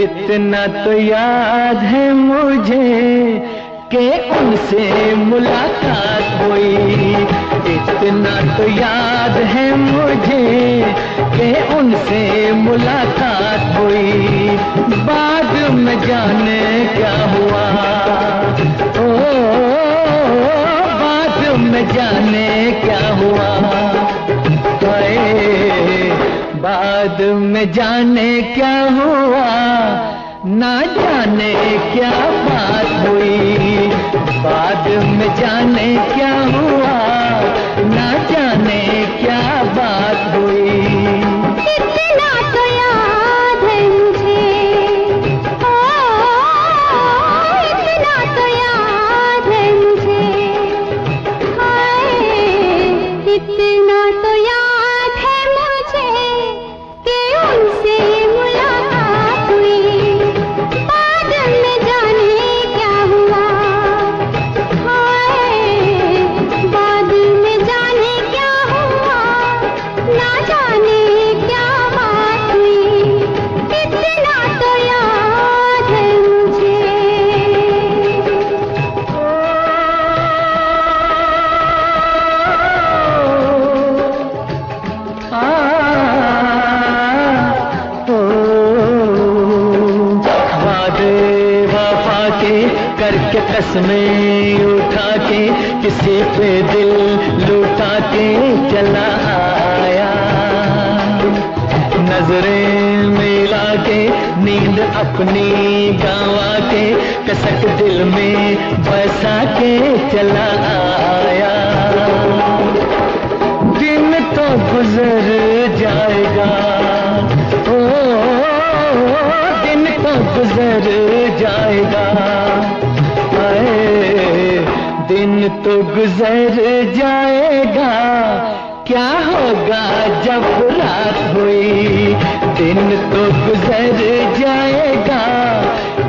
इतना तो याद है मुझे कि उनसे मुलाकात हुई। इतना तो याद है मुझे कि उनसे मुलाकात हुई। बाद में जाने क्या हुआ, ओ बाद में जाने क्या हुआ, बाद में जाने क्या हुआ, ना जाने क्या बात हुई। बाद में जाने क्या हुआ, ना जाने क्या बात हुई। इतना तो याद है मुझे, इतना तो याद है मुझे, इतना तो याद है मुझे कि उनसे मुलाकात हुई। बाद में जाने क्या हुआ, बाद में जाने क्या हुआ, ना जाने क्या बात हुई। इतना तो याद है मुझे। वादे वफा के करके कसमें उठा के किसी पे दिल लुटा के चला आया। नजरें मिला के नींद अपनी गंवा के कसक दिल में बसा के चला आया। दिन तो गुजर जाएगा, ओ दिन तो गुजर जाएगा, दिन तो गुजर जाएगा। क्या होगा जब रात हुई, दिन तो गुजर जाएगा।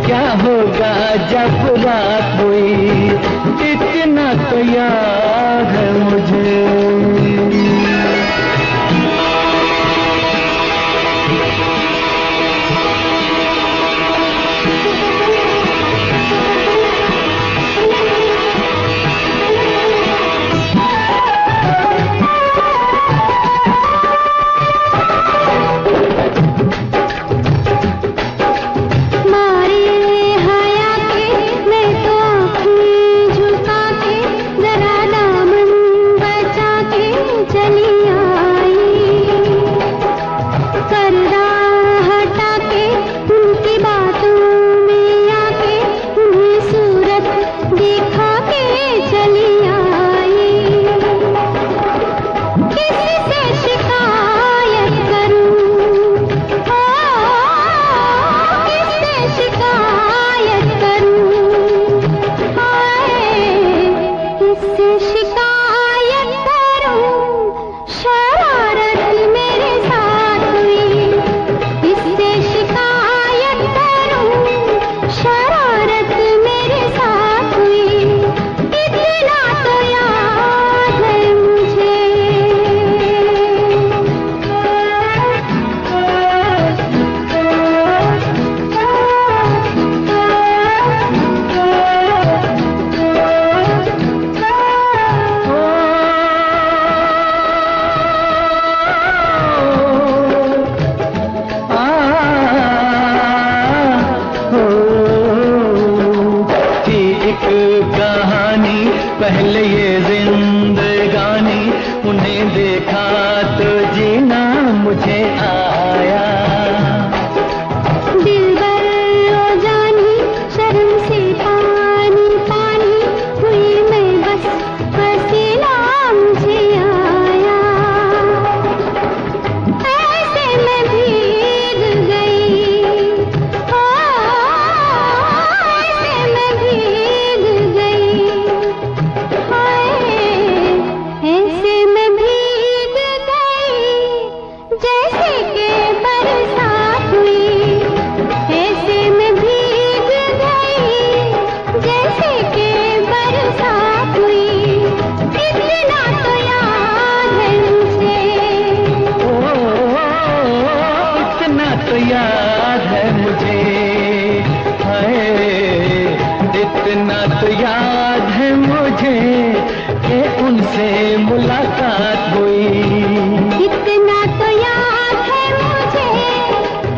क्या होगा जब रात हुई। इतना तो याद है मुझे। उनसे मुलाकात हुई। इतना तो याद है मुझे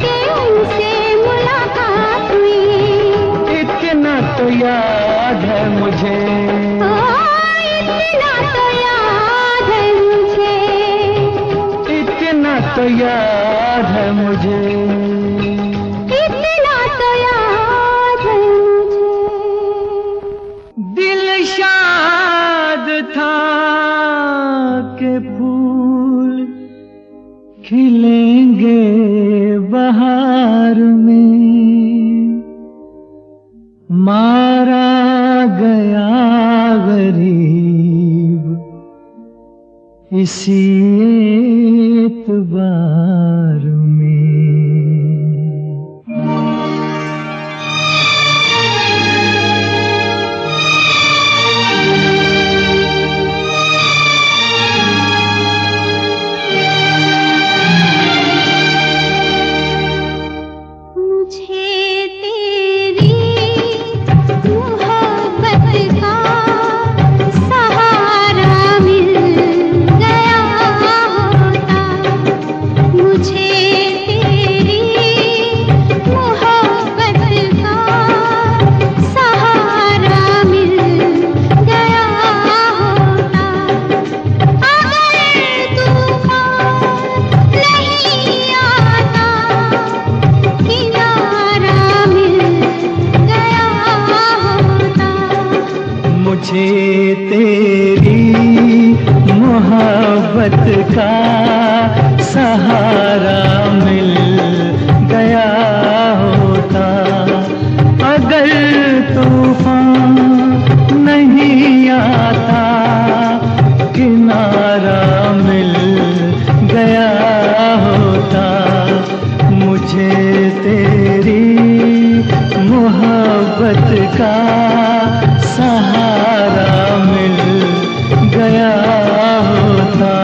कि उनसे मुलाकात हुई। इतना तो याद है मुझे, इतना तो याद है मुझे, इतना तो याद है मुझे, इतना तो याद है मुझे। दिल शाद था के फूल खिलेंगे बहार में, मारा गया गरीब इसी एतबार में। मुझे तेरी मोहब्बत का सहारा मिल गया होता, अगर तूफान नहीं आता किनारा मिल गया होता। मुझे तेरी मोहब्बत का सहारा मिल गया होता।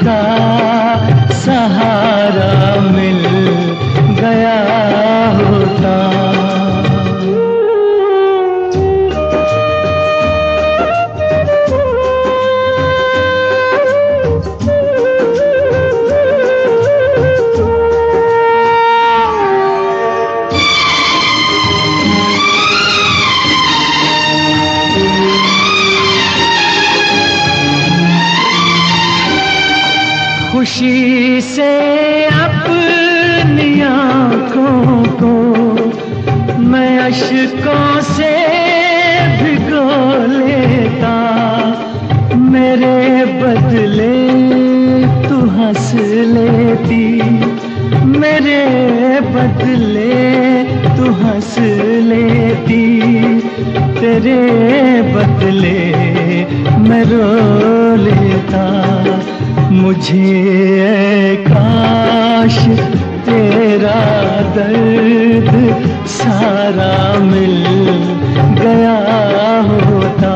का सहारा मिल गया होता। खुशी से अपनी आँखों को मैं अश्कों से भिगो लेता, मेरे बदले तू हंस लेती, मेरे बदले तू हंस लेती, तेरे बदले मैं रो लेता। मुझे काश तेरा दर्द सारा मिल गया होता,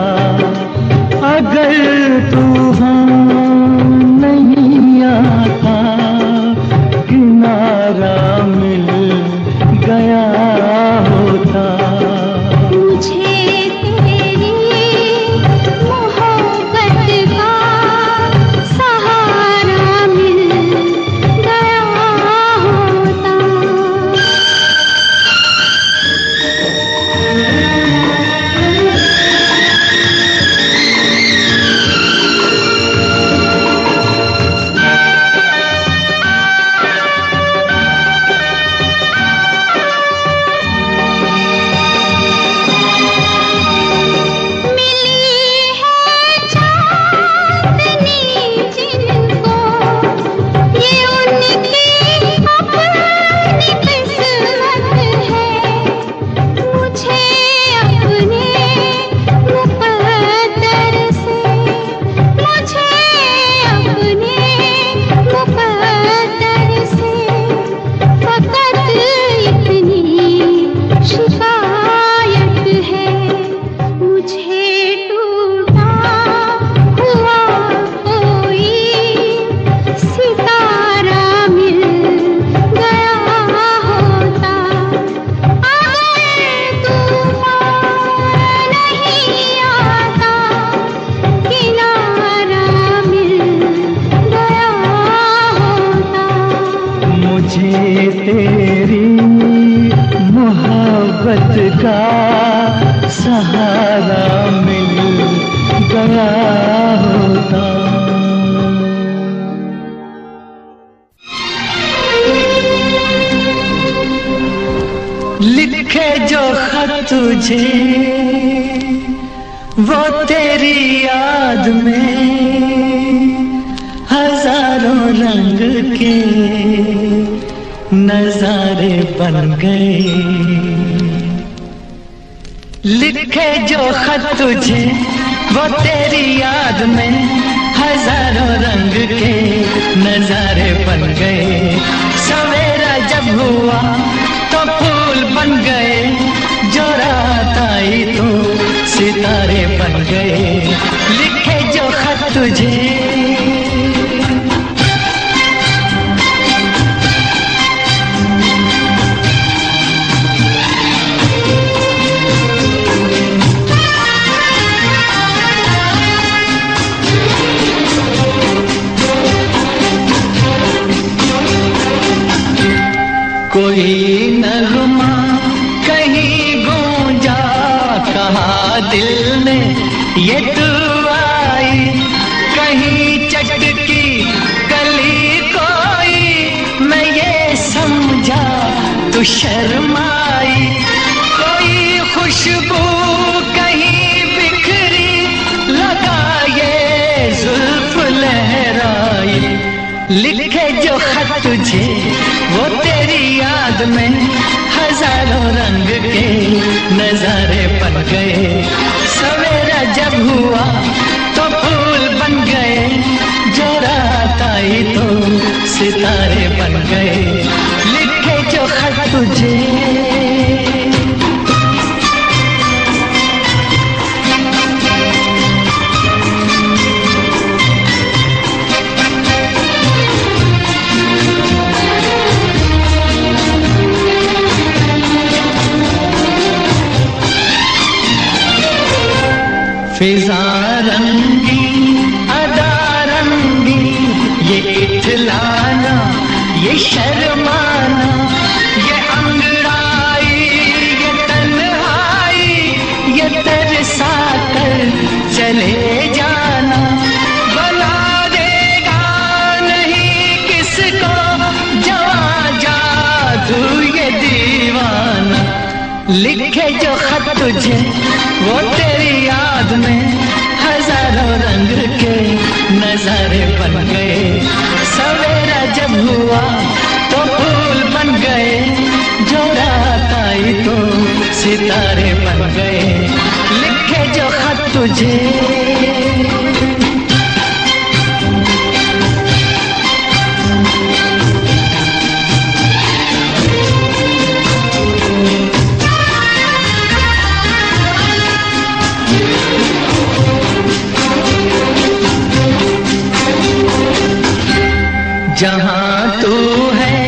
अगर तूफान नहीं आता किनारा मिल गया होता। का सहारा मिल गया होता। लिखे जो खत तुझे वो तेरी याद में हजारों रंग के नजारे बन गए। लिखे जो खत तुझे वो तेरी याद में हजारों रंग के नजारे बन गए। सवेरा जब हुआ तो फूल बन गए, जो रात आई तो सितारे बन गए। लिखे जो खत तुझे कोई नगमा कहीं गूंजा, कहा दिल ने ये तू आई। कहीं चटकी कली कोई, मैं ये समझा तू शर्माई। कोई खुशबू कहीं बिखरी, लगा ये जुल्फ लहराई। लिखे जो खत तुझे वो तेरी याद में हजारों रंग के नजारे बन गए। सवेरा जब हुआ तो फूल बन गए, जो रात आई तो सितारे बन गए। लिखे जो खत तुझे फिजा रंगी अदा रंगी, ये इठलाना ये शर्माना, ये अंगड़ाई ये तन्हाई, ये तरसा कर चले जाना। बना देगा नहीं किसको जवां जादू ये दीवाना। लिखे जो खत तुझे वो तेरी याद में हजारों रंग के नजारे बन गए। सवेरा जब हुआ तो फूल बन गए, जो रात आई तो सितारे बन गए। लिखे जो खत तुझे जहाँ तू है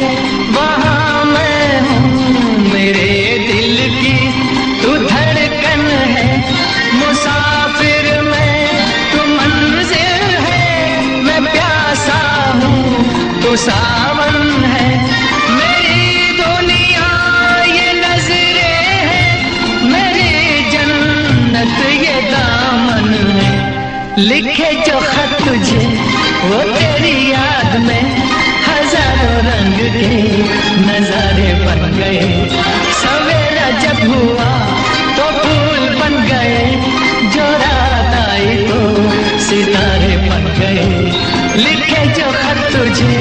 वहाँ मैं हूँ, मेरे दिल की तू धड़कन है। मुसाफिर मैं तू मंजिल है, मैं प्यासा हूँ तू सावन है। मेरी दुनिया ये नजरें हैं, मेरी जन्नत ये दामन है। लिखे जो खत तुझे वो तेरी याद में हजारों रंग के नजारे बन गए। सवेरा जब हुआ तो फूल बन गए, जो रात आई तो सितारे बन गए। लिखे जो खत तुझे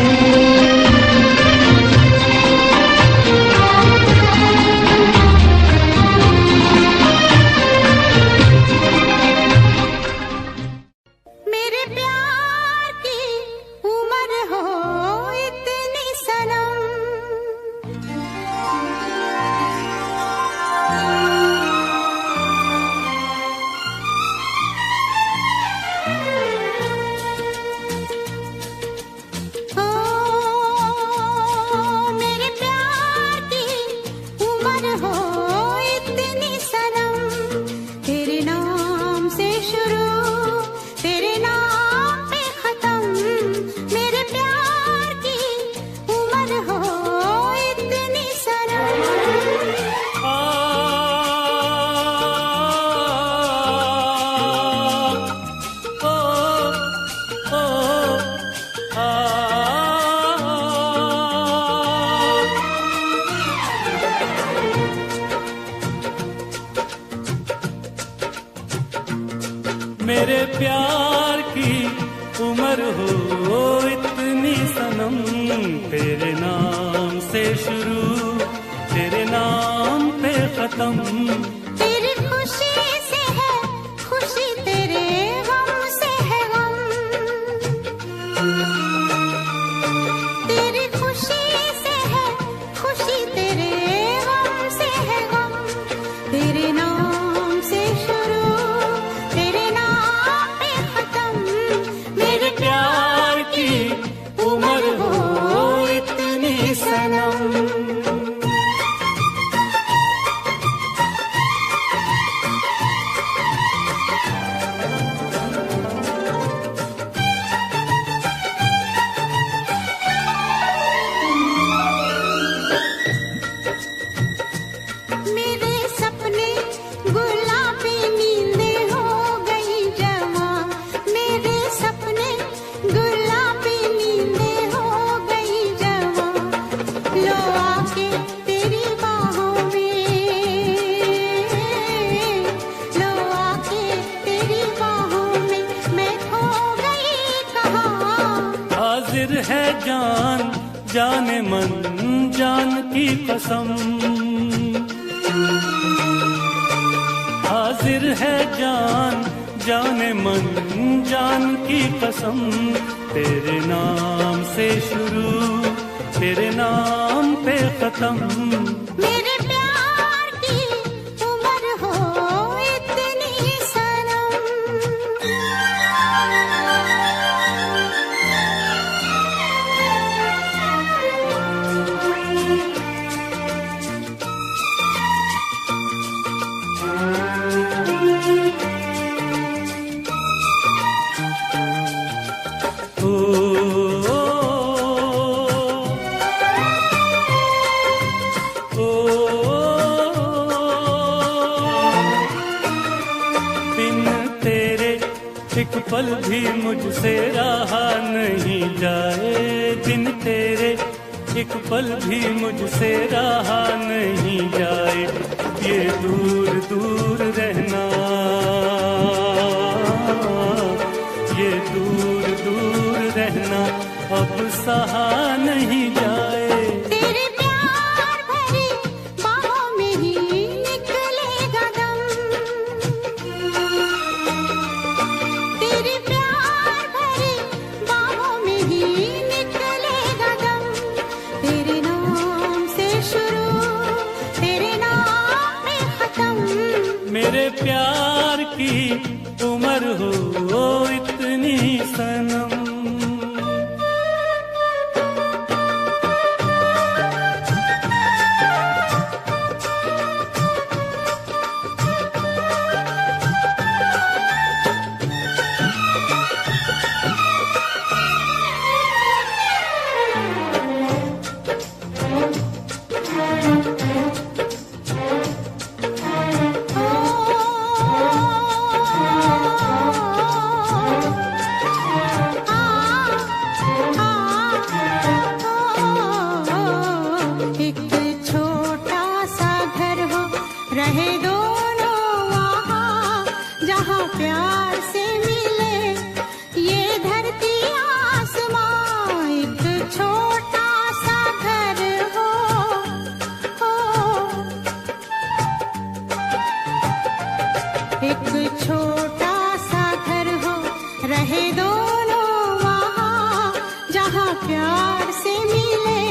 मेरे प्यार की उम्र हो इतनी सनम, तेरे नाम से शुरू तेरे नाम पे खत्म। तेरी खुशी से है खुशी, तेरे गम से है गम। तेरी खुशी से है खुशी, तेरे गम से है गम। तेरे नाम से शुरू तेरे नाम पे खत्म। मेरे प्यार की उम्र हो इतनी सनम। मेरे सपने गुलाबी नींदें हो गई जवां। मेरे सपने गुलाबी नींदें हो गई जवां। लो आके तेरी बाहों में, लो आके तेरी बाहों में, मैं खो गई कहाँ। हाजिर है जान जाने मन जान की कसम। हाजिर है जान जाने मन जान की कसम। तेरे नाम से शुरू तेरे नाम पे खत्म। मेरे प्यार की उम्र हो इतनी सनम। बिन तेरे एक पल भी मुझसे रहा नहीं जाए। बिन तेरे एक पल भी मुझसे रहा नहीं जाए। ये दूर दूर रहना, ये दूर दूर रहना अब सहा नहीं जाए। तेरे प्यार भरी बाहों में ही निकलेगा दम। तेरे प्यार भरी बाहों में ही निकलेगा दम। तेरे नाम से शुरू तेरे नाम पे खत्म। मेरे प्यार की उम्र हो इतनी सनम। एक छोटा सा घर हो रहे दोनों वहाँ, जहाँ प्यार से मिले ये धरती आसमां। एक छोटा सा घर हो, एक छोटा सा घर हो रहे दोनों वहाँ, जहाँ प्यार से मिले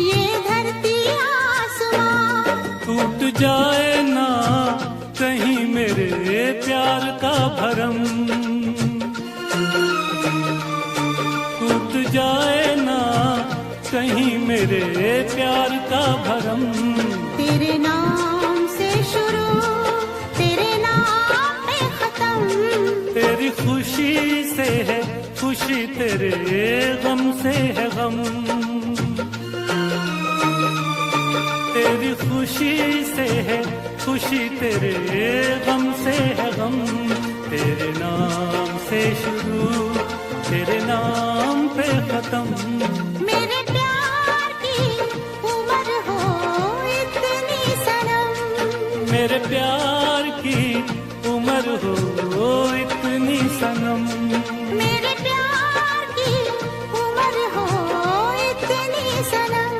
ये धरती आसमां। टूट जाए ना कहीं मेरे प्यार का भरम। टूट जाए ना कहीं मेरे प्यार का भरम। तेरे नाम से शुरू तेरे नाम पे खत्म। तेरी खुशी से है खुशी, तेरे गम से है गम। तेरी खुशी से है खुशी, तेरे गम से है गम। तेरे नाम से शुरू तेरे नाम पे खत्म। मेरे प्यार की उम्र हो इतनी सनम। मेरे प्यार की उम्र हो इतनी सनम। मेरे प्यार की उम्र हो इतनी सनम,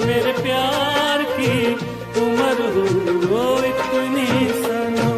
मेरे प्यार की उम्र हो इतनी सनम।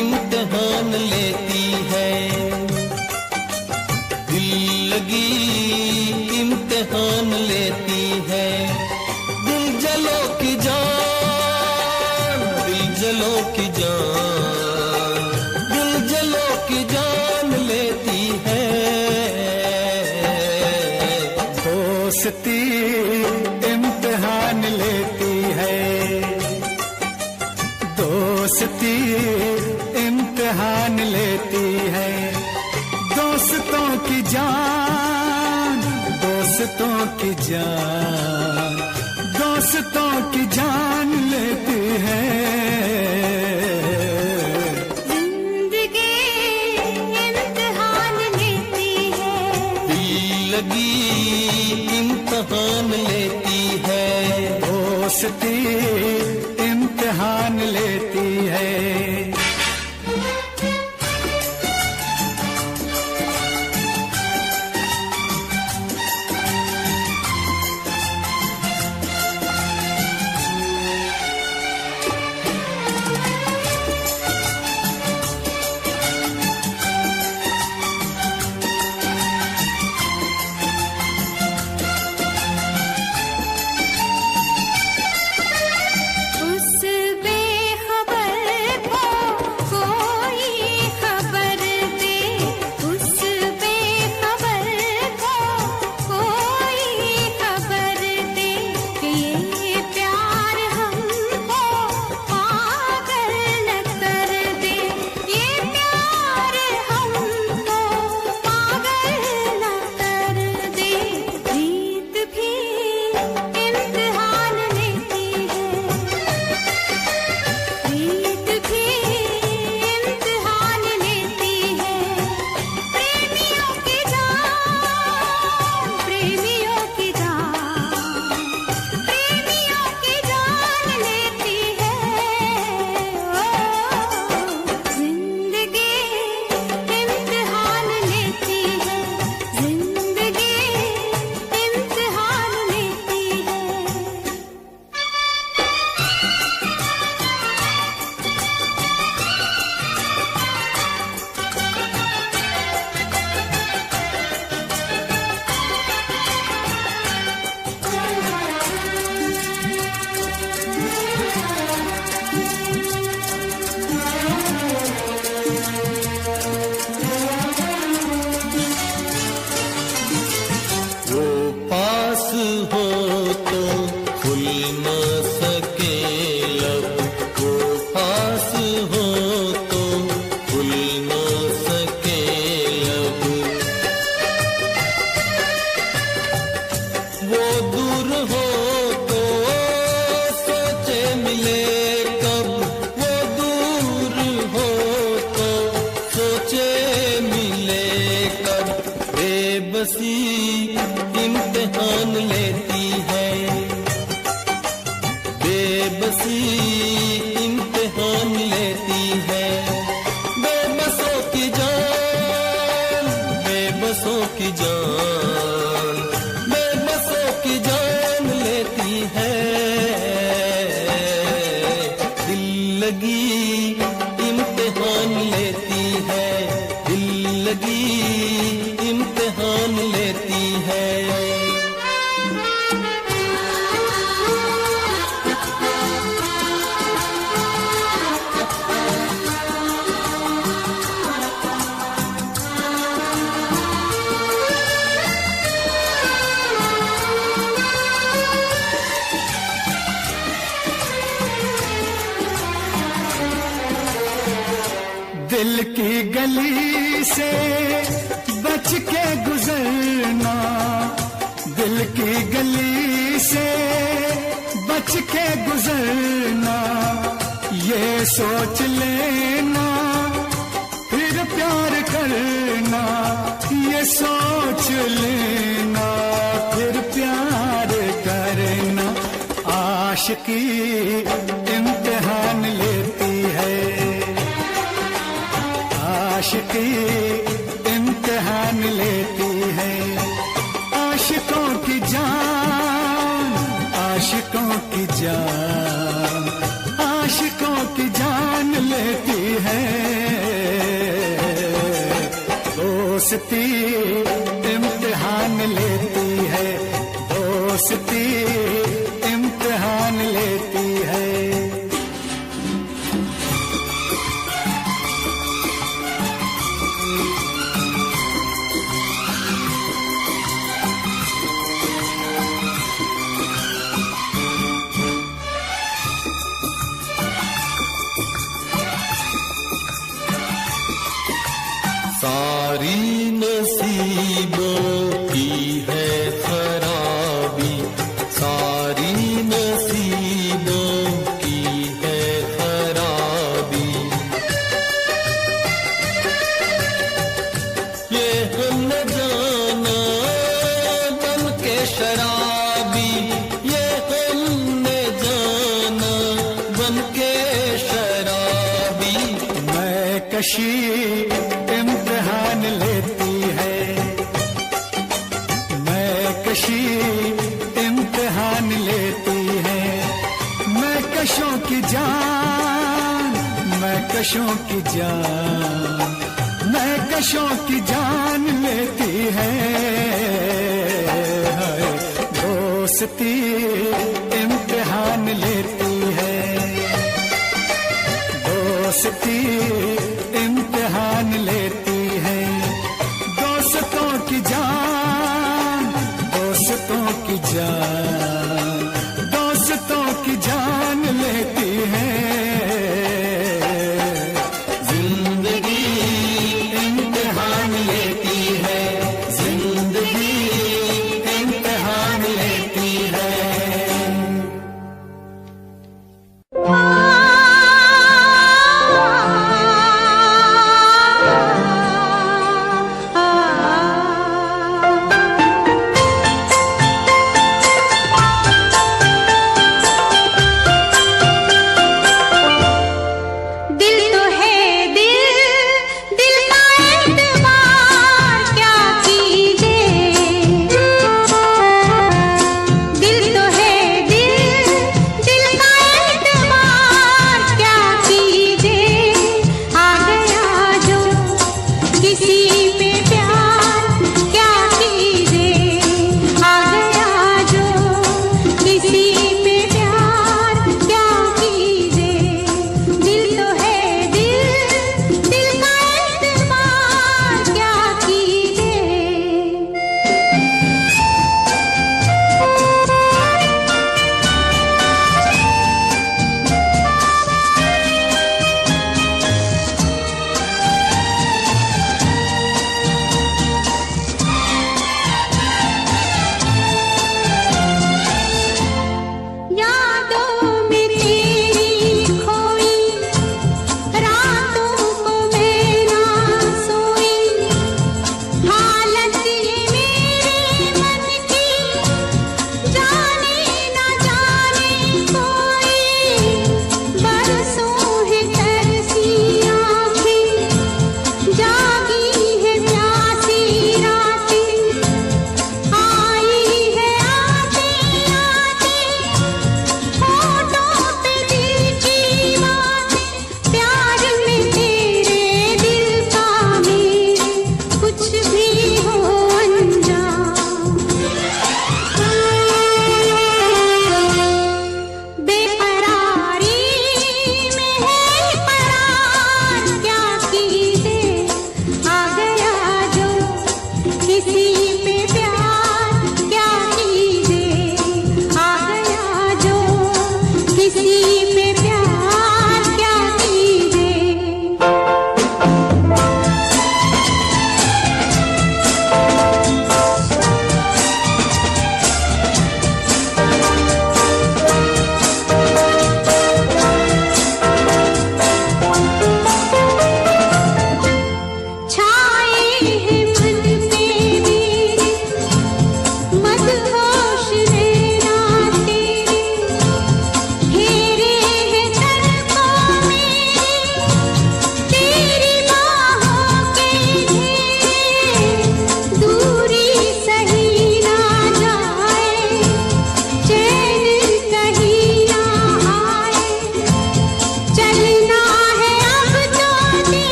इम्तिहान लेती है, दिल्लगी इम्तिहान लेती है। दिल जलो की जान, दिल जलो की जान, दिल जलो की जान लेती है। दोस्ती इम्तिहान लेती है, दोस्ती इम्तिहान लेती है। दोस्तों की जान, दोस्तों की जान, दोस्तों की जान लेती है। जिंदगी इम्तिहान लेती है, दिल्लगी इम्तिहान लेती है। दोस्ती इम्तिहान लेती है। इम्तिहान लेती है, की गली से बच के गुजरना, दिल की गली से बच के गुजरना, ये सोच लेना फिर प्यार करना, ये सोच लेना फिर प्यार करना। आशिकी इम्तिहान लेती है, आशिकी इम्तिहान लेती है। आशिकों की जान, आशिकों की जान, आशिकों की जान लेती है। दोस्ती इम्तिहान लेती है, दोस्ती इम्तिहान लेती है। सारी नसीबों की है खराबी, सारी नसीबों की है खराबी। ये हम न जाना बन के शराबी, ये हम न जाना बन के शराबी। मैं कशी इम्तिहान लेती है, मैं कशी इम्तिहान लेती है। मैं कशों की जान, मैं कशों की जान, मैं कशों की जान लेती है। दोस्ती इम्तिहान लेती है, दोस्ती इम्तिहान लेती है। दोस्तों की जान, दोस्तों की जान, दोस्तों की जान लेती है। जिंदगी इम्तिहान लेती है, जिंदगी इम्तिहान लेती है।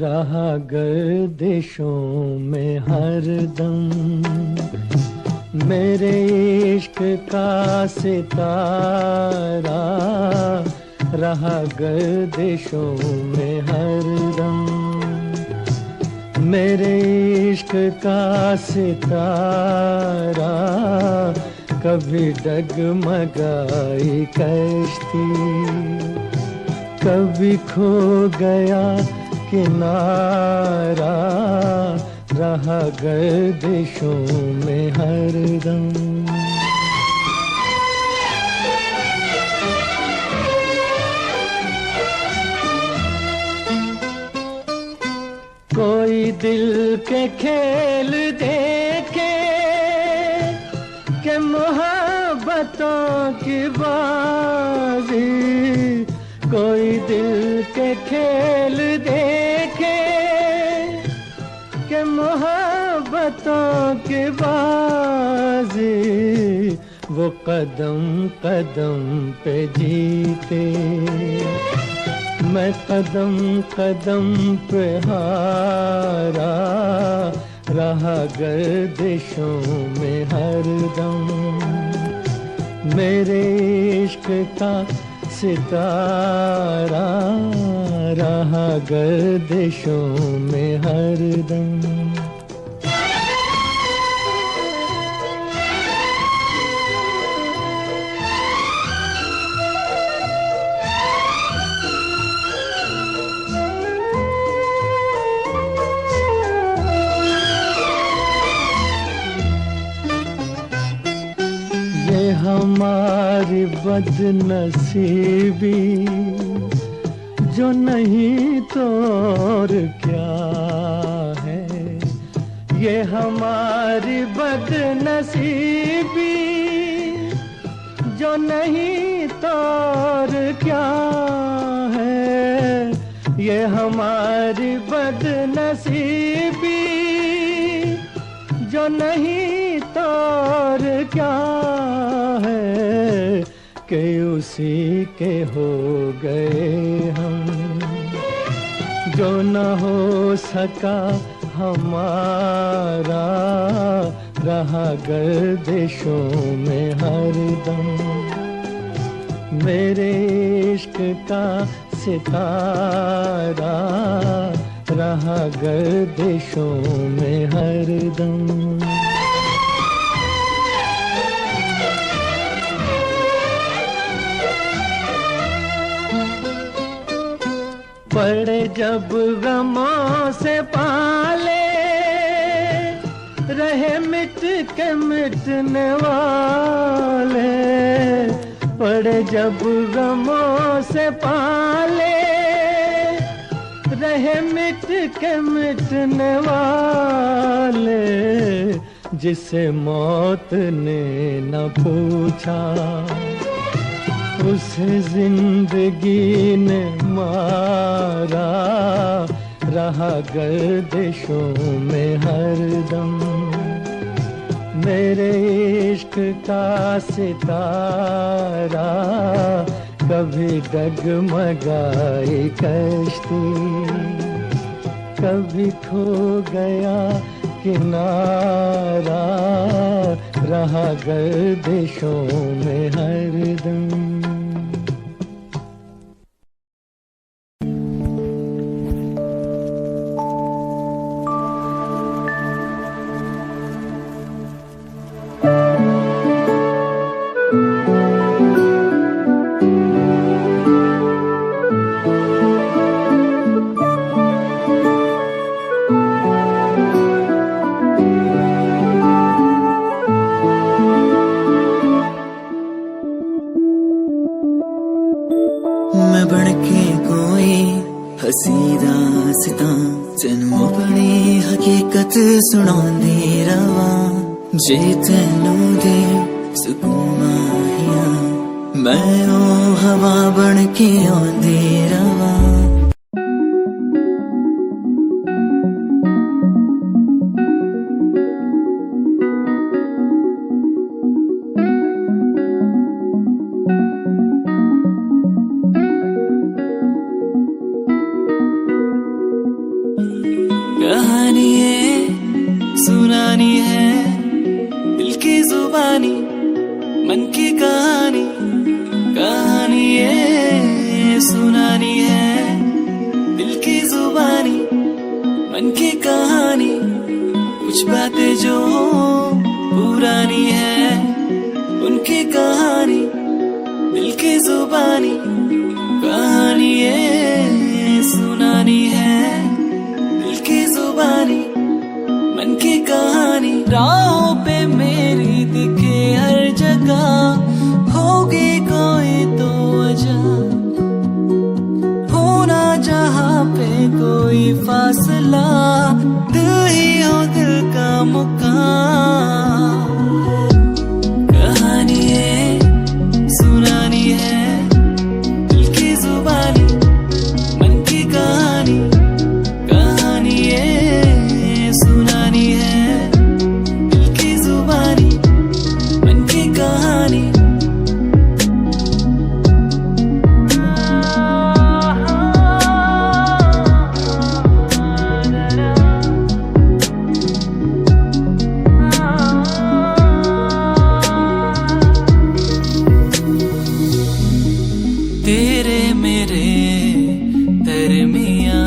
रहा गर्दिशों में हरदम मेरे इश्क का सितारा, रहा गर्दिशों में हरदम मेरे इश्क का सितारा। कभी डगमगाई कश्ती, कभी खो गया किनारा, रहा गर्दिशों में हरदम। कोई दिल के खेल देखे कि मोहब्बतों की बाजी, कोई दिल के खेल देखे कि मोहब्बतों की बाजी, वो कदम कदम पे जीते, मैं कदम कदम पे हारा, रहा गर्दिशों में हरदम मेरे इश्क का सितारा, रहा गर्दिशों में हरदम। हमारी बदनसीबी जो नहीं तो और क्या है, ये हमारी बदनसीबी जो नहीं तो और क्या है, ये हमारी बदनसीबी जो नहीं तो और क्या है, कि उसी के हो गए हम जो न हो सका हमारा, रहा गर्दिशों में हरदम मेरे इश्क का सितारा, रहा गर्दिशों में हरदम। पड़े जब गमों से पाले, रहे मिट के मिटने वाले, पड़े जब गमों से पाले, रहे मिट के मिटने वाले, जिसे मौत ने न पूछा उसे जिंदगी ने मारा, रहा गर्दिशों में हरदम मेरे इश्क का सितारा, कभी डगमगाई कश्ती, कभी खो गया किनारा, रहा गर्दिशों में हरदम। सुनांदी रवां जे तैनू दे सुकून माहिया, मैं ओ हवा बन के आंदी रवां। मन की कहानी कहानी ये सुनानी है, दिल की जुबानी मन की कहानी, कुछ बातें जो पुरानी है उनकी कहानी, दिल की जुबानी कहानी ये सुनानी है, दिल की जुबानी मन की कहानी। राहों पे मेरी दिखे हर जगह, होगी कोई तो वजह, होना जहाँ पे कोई फासला, दिल ही हो दिल का मुकाम। कहानी ये सुनानी है, दिल की जुबानी मन की कहानी, कहानी ये सुनानी है, दिल की जुबानी मन की कहानी। तेरे मेरे दरमियां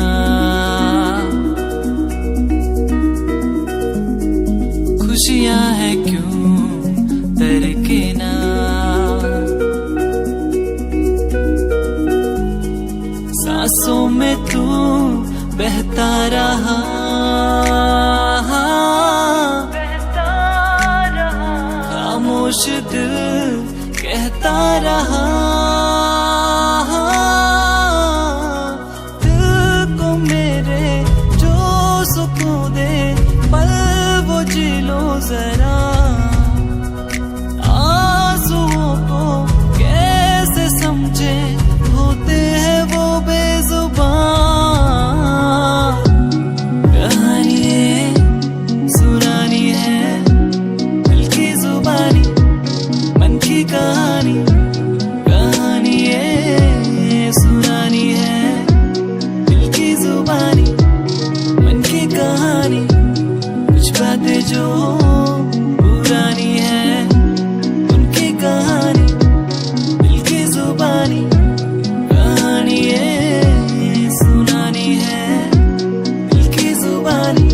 खुशियां है क्यों दरके ना, सांसों में तू बहता रहा, खामोश दिल कहता रहा, दिल को मेरे जो सुकून दे पल वो जी लो जरा, आंसुओं को कैसे समझे होते हैं वो बेजुबान। कहानी ये सुनानी है, दिल की जुबानी मन की कहानी, कहानी ये सुनानी है, दिल की जुबानी मन की कहानी, कुछ बातें जो पुरानी है उनकी कहानी, दिल की जुबानी कहानी ये सुनानी है, दिल की जुबानी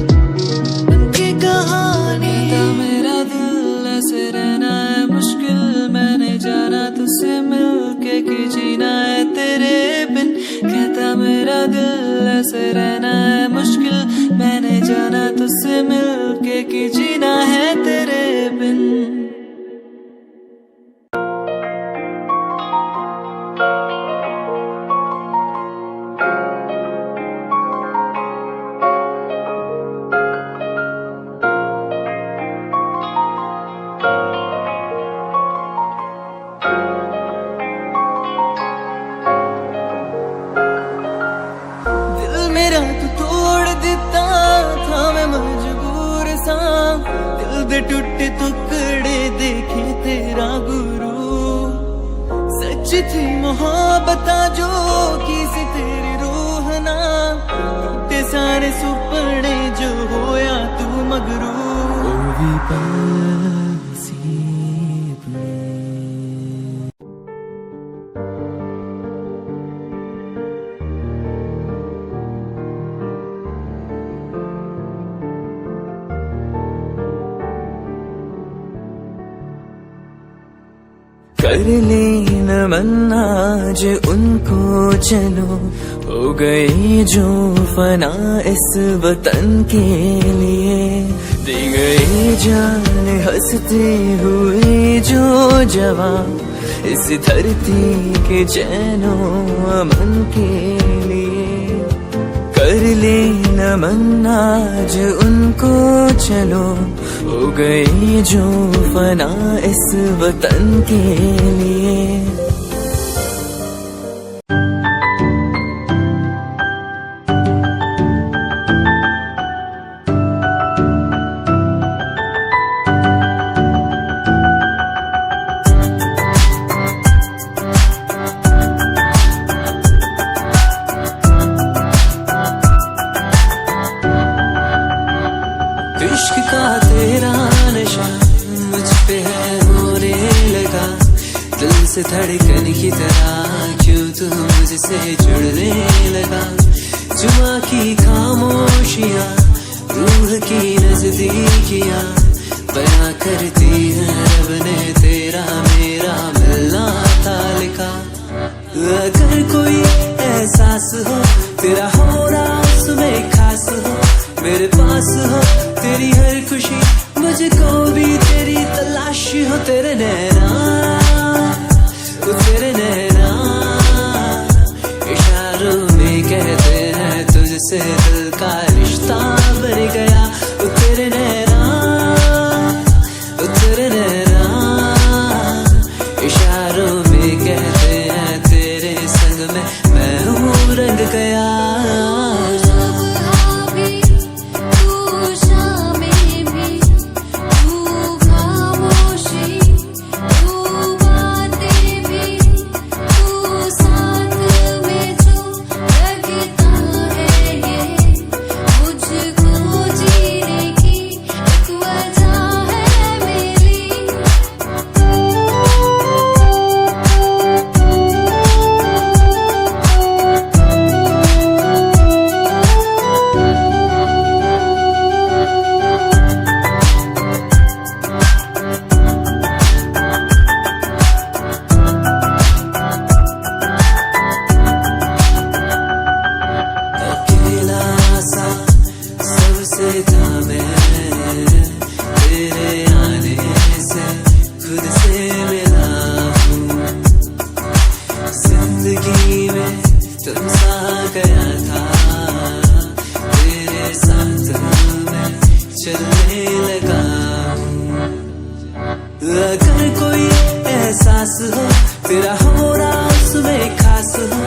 मन की कहानी। मेरा दिल ऐसे रहना है मुश्किल, मैंने जाना तुझसे मिलके कि जीना है तेरे बिन, कहता मेरा दिल ऐसे रहना है मुश्किल, मैंने जाना तुझसे मिलके कि जीना है तेरे बिन। मेरा तू तोड़ दिता था मैं मजबूर सा, दिल दे टूटे टुकड़े देखे तेरा गुरु, सच थी मोहब्बत जो किसी तेरी रूह ना, टूटे सारे सुपने जो होया तू मगरू। कर ले नमन आज उनको चलो, हो गए जो फना इस वतन के लिए, दे गए जान हंसते हुए जो जवान इस धरती के चैनो अमन के लिए। कर ले नमन आज उनको चलो, हो गए जो फना इस वतन के लिए। इश्क का तेरा नशा मुझ पे है होने लगा, दिल से धड़कन की तरह क्यों तू मुझसे जुड़ने लगा। जुमा की खामोशियाँ रूह की नजदीकियाँ बयां करती है रब ने तेरा मेरा मिलना था लिखा। अगर कोई एहसास हो तेरा हो रहा उसमें खास हो, मेरे पास हो तेरी हर खुशी मुझको भी तेरी तलाश हो। तेरे नैना तेरे नैना इशारों में कहते हैं तुझसे दिल का रिश्ता बढ़ गया। तेरे नैना इशारों में कहते हैं तेरे संग में मैं हूँ रंग गया। अगर कोई एहसास हो तेरा हो रहा उसमें खास हो,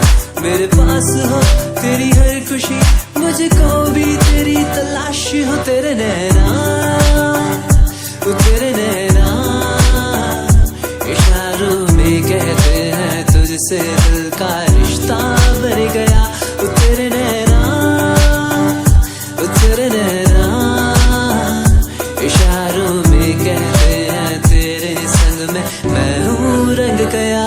मेरे पास हो तेरी हर खुशी मुझको भी तेरी तलाश हो। तेरे नैना इशारों में कहते हैं तुझसे दिल का रिश्ता बढ़ गया। तेरे नैना इशारों में कहते हैं तेरे संग में मैं हूँ रंग गया।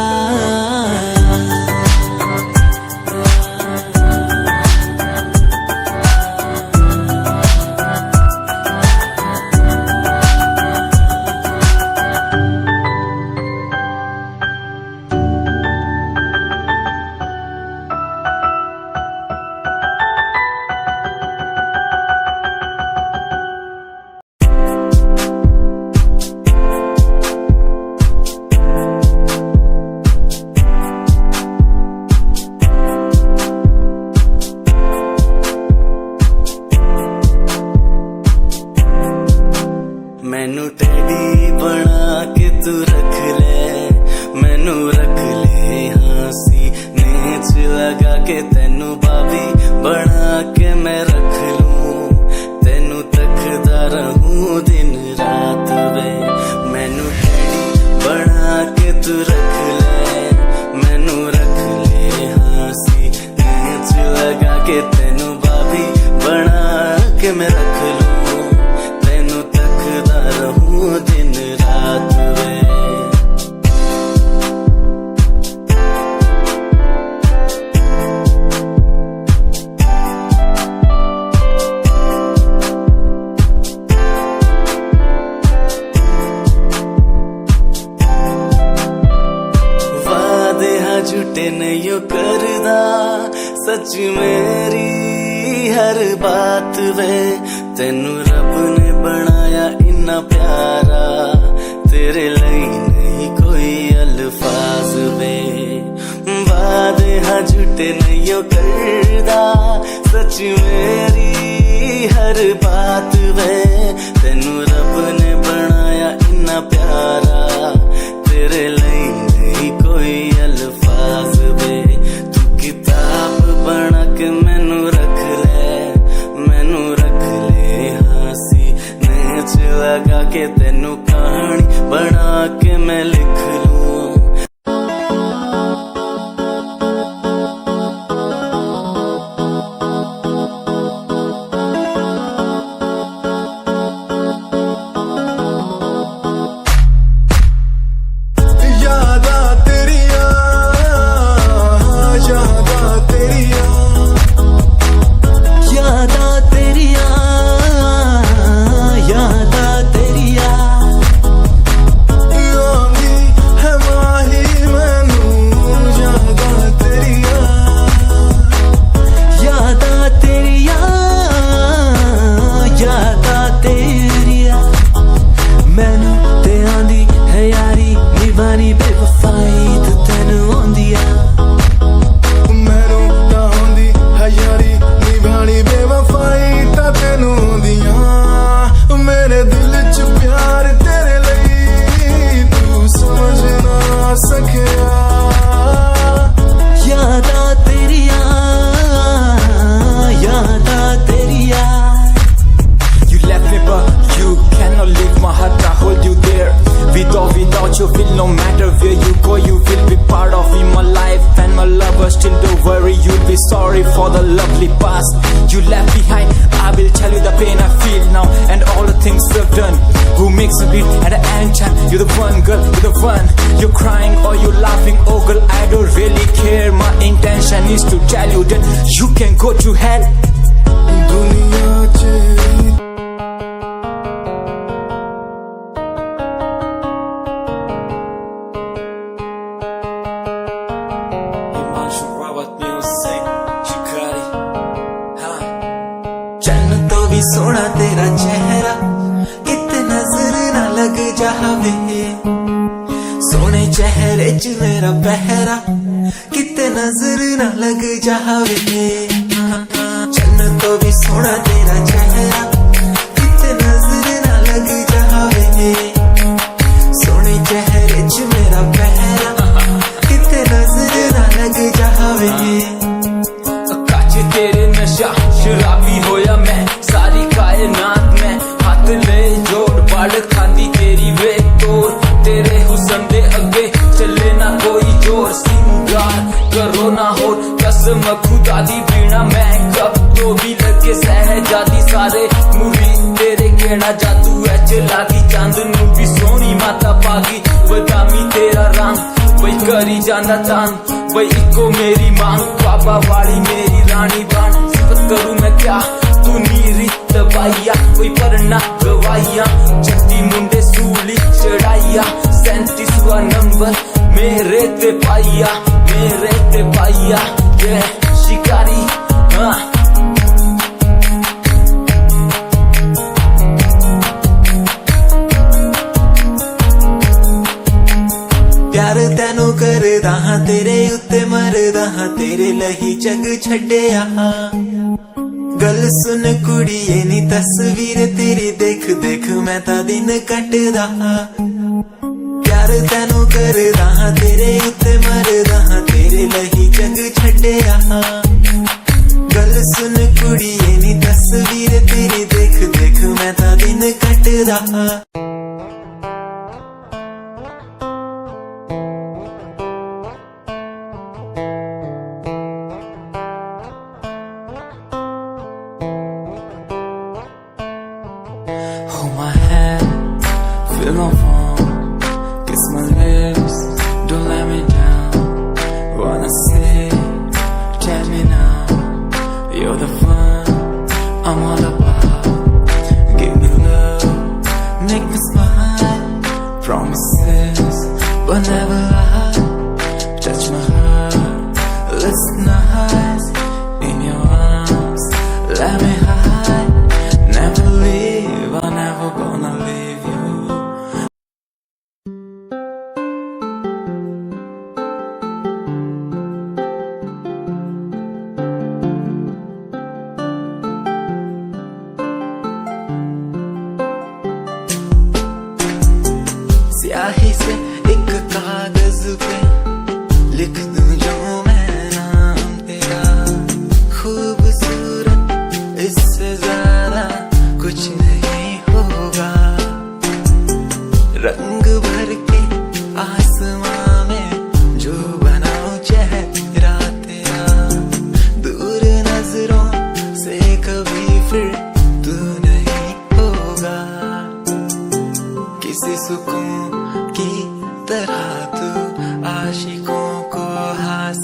मैनू टेडी बना के तू रख ले, मैनू रख ले हाँसी नेच लगा के तेनू भाभी बना के मैं रख लूं, तेनू तकदा रहूं दिन रात वे। मैनू टेडी बना के तू रख ले, मैनू रख ले हाँसी नेच लगा के तेनू भाभी बना के मैं रख लूं, रहूं दिन रात वे। वादे हाँ झूठे नहीं करदा सच मेरी हर बात वे। तेनू रब ने बनाया इन्ना प्यारा, तेरे लिए नहीं कोई अल्फाज वे। वादे हाँ झूठे नहीं करदा सच मेरी हर बात वे। तेनू रब ने बनाया इन्ना प्यारा, तेरे लिए नहीं कोई अल्फाज वे। तू किताब बना के मैनू रख ले, मैनू रख ले हाँसी नेच लगा के तेनू कहानी बना के मैं लिख लूं। यादा तेरी worry, you'll be sorry for the lovely past you left behind. I will tell you the pain I feel now and all the things we've done. Who makes a beat at the end time? You're the one, girl, you're the one. You're crying or you're laughing, oh girl, I don't really care. My intention is to tell you that you can go to hell. दुनिया cherry चन्न तो भी सोना तेरा चेहरा, किते नजर ना लग जावे। सोने चेहरे च मेरा पहरा, किते नजर ना लग जावे। चन्न तो भी सोना तेरा चेहरा, किते नजर ना लग जावे। सोने चेहरे च मेरा पहरा, किते नजर ना लग जावे। काचे तेरे नशा शराबी होया मैं, सारी कायनात में हाथ ले जोड़ बाड़ खांदी तेरी वे तोड़। तेरे हुस्न दे अगे चले ना कोई जोर, सिंगार करो ना हो कसम खुदा दी बीना। मैं कब तो भी लगे सहजादी, सारे मुरीद तेरे कहना जादू है चला दी। चांद नू भी सोनी माता पागी, बदामी तेरा रंग वही करी जाना तान। वही इको मेरी मांग, बाबा वाली मेरी रानी बान। सिफत करूं मैं क्या तू नीरी दवाइया, कोई परना गवाइया। छठी मुंडे सूली चढ़ाइया, 37वां नंबर मेरे ते पाइया, मेरे ते पाइया। ये शिकारी हाँ प्यार तैनू करदा हां, तेरे उत्ते मरदा हां, तेरे लही जग छड्डिया। गल सुन कुड़िए नी तस्वीर तेरी देख देख मैं ता दिन कटदा हां। प्यार तैनू करदा हां, तेरे उत्ते मरदा हां, तेरे लही जग छड्डिया। गल सुन कुड़िए नी तस्वीर तेरी देख देख मैं ता दिन कटदा हां। Hold my hand, feel my palm, kiss my lips, don't let me down. Wanna say, tell me now, you're the one I'm all about. Give me love, make me smile, promises but never lie. Touch my heart, looks nice in your arms, let me hide. Never leave, I'm never gonna leave you. स्याही से एक कागज पे लिख दूं जो मैं नाम तेरा। खूबसूरत इससे ज्यादा कुछ नहीं होगा। रंग भर के आसमां में जो बनाऊं चेहरा तेरा। दूर नजरों से कभी फिर तू नहीं होगा। किसी सुकून की तरह तू आशिकों को हासिल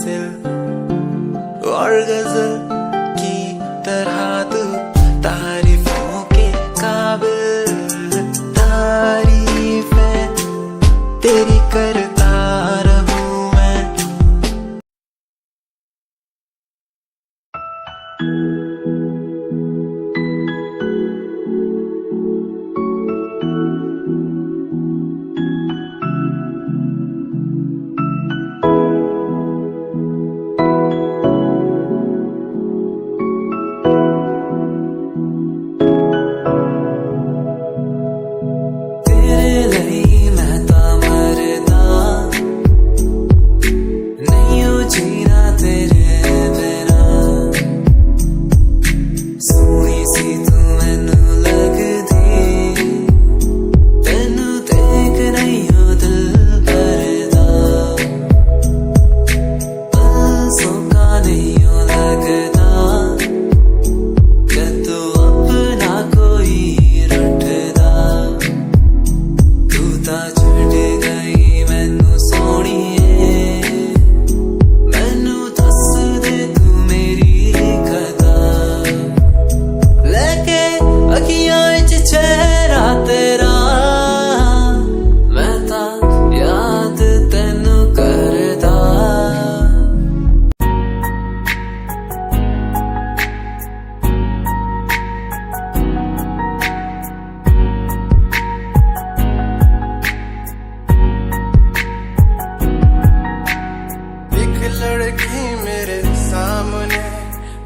लड़की मेरे सामने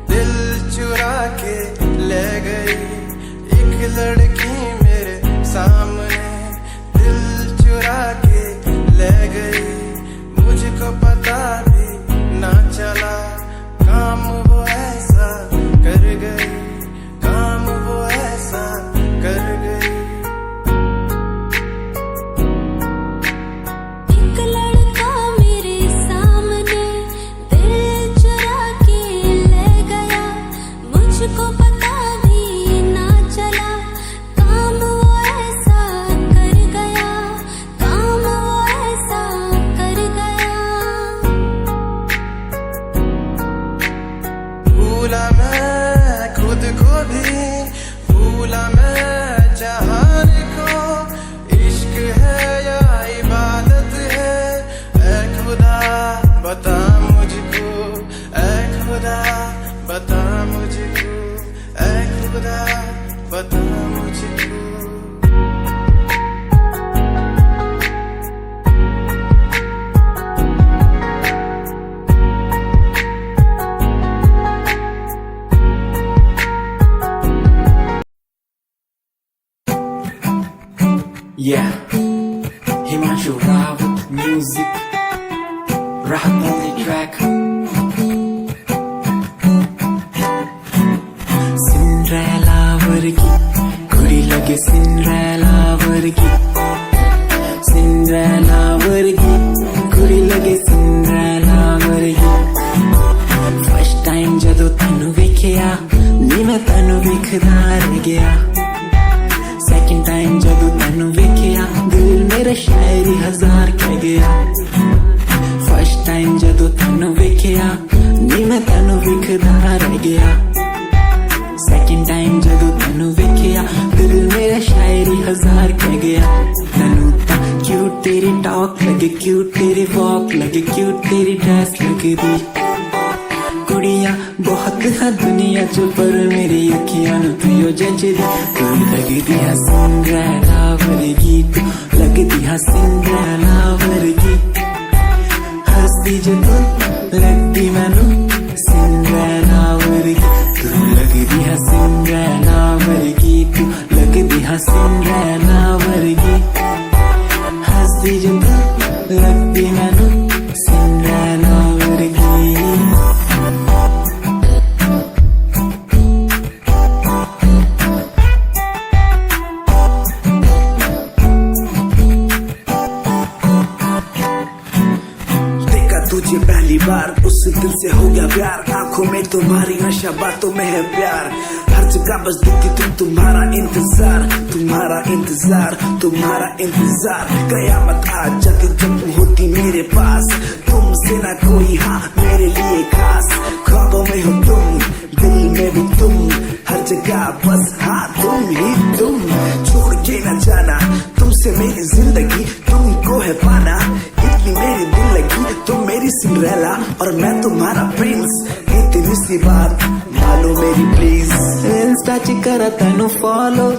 दिल चुरा के ले गई। एक लड़की मेरे सामने दिल चुरा के ले गई। मुझको पता भी ना चला काम वो ऐसा कर गई, काम वो ऐसा कर गई। एक लड़का मेरे सामने दिल चुरा के ले गया। मुझको पता भी ना चला काम वो ऐसा कर गया, काम वो ऐसा कर गया। भूला मैं खुद को भी, भूला मैं जहान को। इश्क है या इबादत है, ऐ खुदा बता मुझको, ऐ खुदा बता मुझको, ऐ खुदा बता मुझको। Yeah, Himanshu Rao with music, Rahat on the track. Cinderella वर्गी कुड़ी लगे Cinderella वर्गी, Cinderella वर्गी कुड़ी लगे Cinderella वर्गी। First time जदों तैनू वेखिया नी मैं तैनू वेखदा रह गया। Second time जदों तैनू वेखिया दिल मेरा शायरी हजार कह गया। First time जदों तैनू वेखिया नी मैं तैनू वेखदा रह गया। Second time जदों तैनू वेखिया दिल मेरा शायरी हजार कह गया। तैनू तां क्यूट तेरी टॉक लगे, क्यूट तेरी वॉक लगे, क्यूट तेरी ड्रेस लगदी। कुड़ियां बहुत है दुनिया च पर मेरी अखियां नू तू जचदी। तू लगदी है सिंड्रेला वर्गी, तू लगदी है सिंड्रेला वर्गी। हंसदी जो तू लगदी मैनू सिंड्रेला वर्गी। तू लगदी है सिंड्रेला वर्गी, तू लगदी है सिंड्रेला वर्गी। हंसदी जो तू लगदी मैनू सिंड्रेला वर्गी। तुझे पहली बार उस दिल से हो गया प्यार। आंखों में तुम्हारी नशा, बातों में है प्यार। हर जगह बस दिखती तुम, तुम्हारा इंतजार, तुम्हारा इंतजार, तुम्हारा इंतजार। कयामत आ जाती जब तुम होती मेरे पास। तुमसे ना कोई हाँ मेरे लिए खास। ख्वाबों में हो तुम, दिल में भी तुम, हर जगह बस हाँ तुम ही तुम। छोड़ के न जाना तुमसे मेरी जिंदगी, तुमको है पाना इतनी मेरी दिल लगी। तुम मेरी सिंड्रेला और मैं तुम्हारा प्रिंस। इतनी सी बात मानो मेरी प्लीज। इंस्टा च करा तैनू फॉलो,